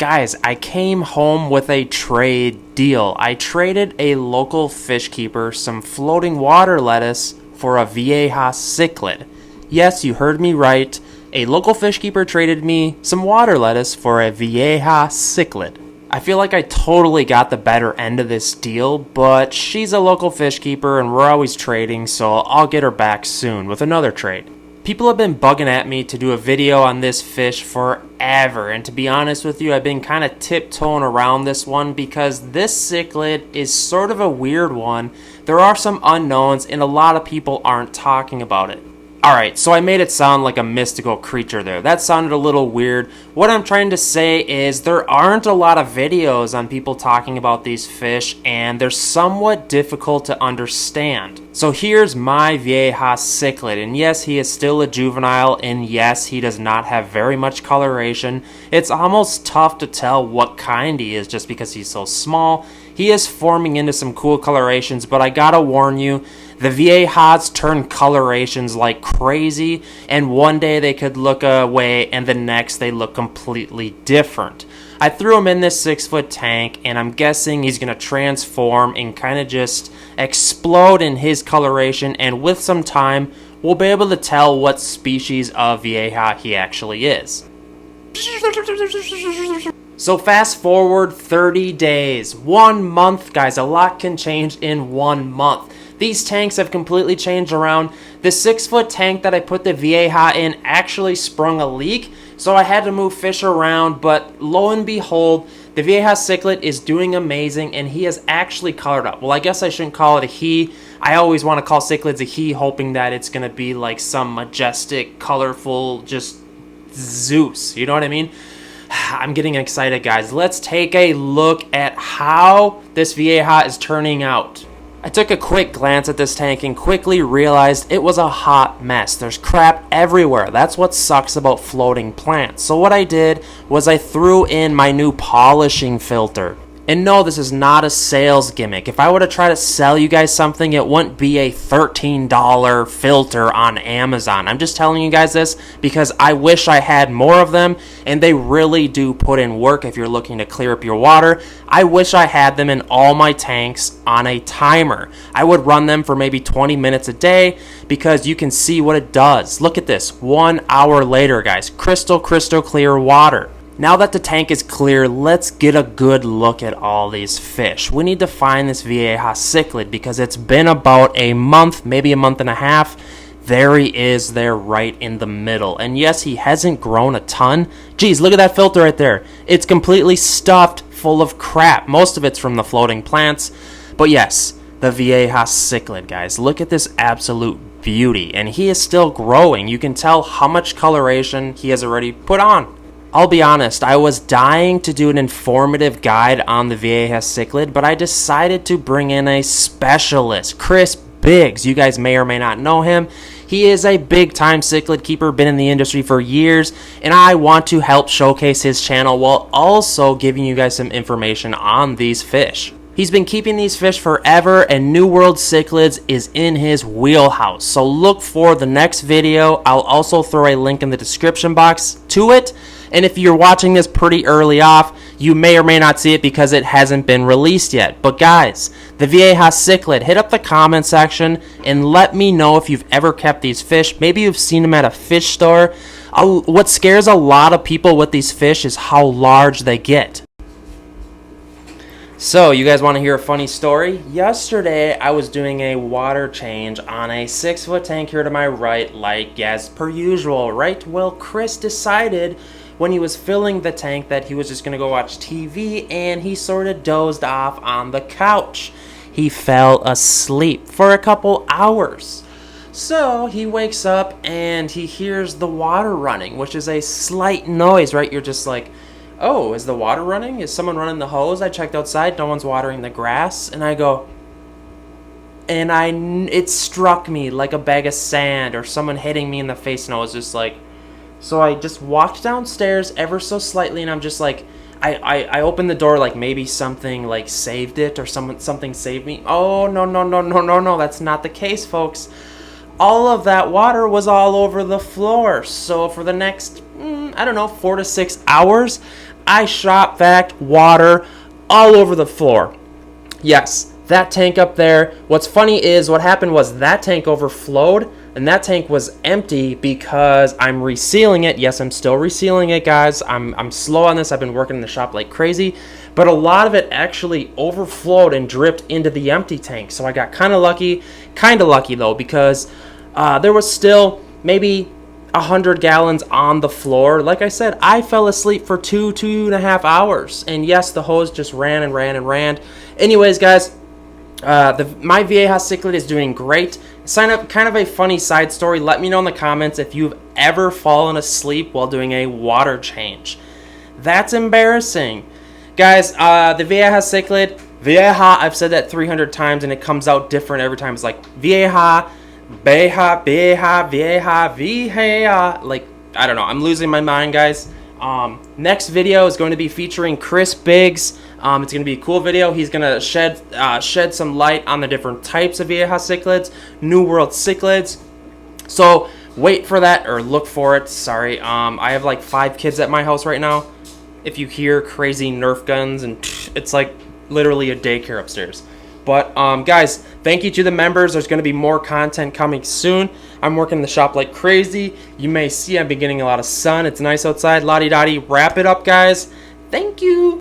guys, I came home with a trade deal. I traded a local fish keeper some floating water lettuce for a Vieja Cichlid. Yes, you heard me right. A local fish keeper traded me some water lettuce for a Vieja Cichlid. I feel like I totally got the better end of this deal, but she's a local fish keeper and we're always trading, so I'll get her back soon with another trade. People have been bugging at me to do a video on this fish forever, and to be honest with you, I've been kind of tiptoeing around this one because this cichlid is sort of a weird one. There are some unknowns and a lot of people aren't talking about it. Alright, so I made it sound like a mystical creature there. That sounded a little weird. What I'm trying to say is there aren't a lot of videos on people talking about these fish, and they're somewhat difficult to understand. So here's my Vieja Cichlid, and yes, he is still a juvenile, and yes, he does not have very much coloration. It's almost tough to tell what kind he is just because he's so small. He is forming into some cool colorations, but I gotta warn you, the Viejas turn colorations like crazy, and one day they could look away and the next they look completely different. I threw him in this 6-foot tank, and I'm guessing he's going to transform and kind of just explode in his coloration, and with some time, we'll be able to tell what species of Vieja he actually is. So fast forward 30 days, 1 month, guys, a lot can change in 1 month. These tanks have completely changed around. The 6-foot tank that I put the Vieja in actually sprung a leak, so I had to move fish around, but lo and behold, the Vieja Cichlid is doing amazing, and he is actually colored up. Well, I guess I shouldn't call it a he. I always want to call cichlids a he, hoping that it's going to be like some majestic, colorful, just Zeus. You know what I mean? I'm getting excited, guys. Let's take a look at how this Vieja is turning out. I took a quick glance at this tank and quickly realized it was a hot mess. There's crap everywhere. That's what sucks about floating plants. So what I did was I threw in my new polishing filter. And no, this is not a sales gimmick. If I were to try to sell you guys something, it wouldn't be a $13 filter on Amazon. I'm just telling you guys this because I wish I had more of them, and they really do put in work if you're looking to clear up your water. I wish I had them in all my tanks on a timer. I would run them for maybe 20 minutes a day because you can see what it does. Look at this. 1 hour later, guys. Crystal clear water. Now that the tank is clear, let's get a good look at all these fish. We need to find this Vieja Cichlid because it's been about a month, maybe a month and a half. There he is there right in the middle. And yes, he hasn't grown a ton. Geez, look at that filter right there. It's completely stuffed full of crap. Most of it's from the floating plants. But yes, the Vieja Cichlid, guys. Look at this absolute beauty. And he is still growing. You can tell how much coloration he has already put on. I'll be honest, I was dying to do an informative guide on the Vieja Cichlid, but I decided to bring in a specialist, Chris Biggs. You guys may or may not know him. He is a big-time cichlid keeper, been in the industry for years, and I want to help showcase his channel while also giving you guys some information on these fish. He's been keeping these fish forever, and New World Cichlids is in his wheelhouse. So look for the next video. I'll also throw a link in the description box to it. And if you're watching this pretty early off, you may or may not see it because it hasn't been released yet. But guys, the Vieja Cichlid, hit up the comment section and let me know if you've ever kept these fish. Maybe you've seen them at a fish store. What scares a lot of people with these fish is how large they get. So, you guys want to hear a funny story? Yesterday, I was doing a water change on a 6-foot tank here to my right, like as per usual, right? Well, Chris decided when he was filling the tank that he was just going to go watch TV, and he sort of dozed off on the couch. He fell asleep for a couple hours. So he wakes up and he hears the water running, which is a slight noise, right? You're just like, oh, is the water running? Is someone running the hose? I checked outside, no one's watering the grass, and I go, and it struck me like a bag of sand or someone hitting me in the face, and I was just like, so I just walked downstairs ever so slightly, and I'm just like, I opened the door like maybe something like saved it or something saved me. Oh, no, that's not the case, folks. All of that water was all over the floor. So for the next, I don't know, 4 to 6 hours, I shop vac water all over the floor. Yes, that tank up there. What's funny is what happened was that tank overflowed, and that tank was empty because I'm resealing it. Yes, I'm still resealing it, guys. I'm slow on this. I've been working in the shop like crazy, but a lot of it actually overflowed and dripped into the empty tank. So I got kind of lucky though, because there was still maybe 100 gallons on the floor. Like I said, I fell asleep for 2.5 hours, and yes, the hose just ran and ran and ran. Anyways, guys, my Vieja Cichlid is doing great. Sign up. Kind of a funny side story. Let me know in the comments if you've ever fallen asleep while doing a water change. That's embarrassing, guys. The Vieja Cichlid, Vieja, I've said that 300 times and it comes out different every time. It's like Vieja, Vieja, Vieja, Vieja, Vieja. Like, I don't know. I'm losing my mind, guys. Next video is going to be featuring Chris Biggs. It's going to be a cool video. He's going to shed some light on the different types of Vieja Cichlids, New World Cichlids. So wait for that, or look for it. Sorry. I have like 5 kids at my house right now. If you hear crazy Nerf guns, and it's like literally a daycare upstairs. But guys, thank you to the members. There's going to be more content coming soon. I'm working in the shop like crazy. You may see I've been getting a lot of sun. It's nice outside. La-di-da-di. Wrap it up, guys. Thank you.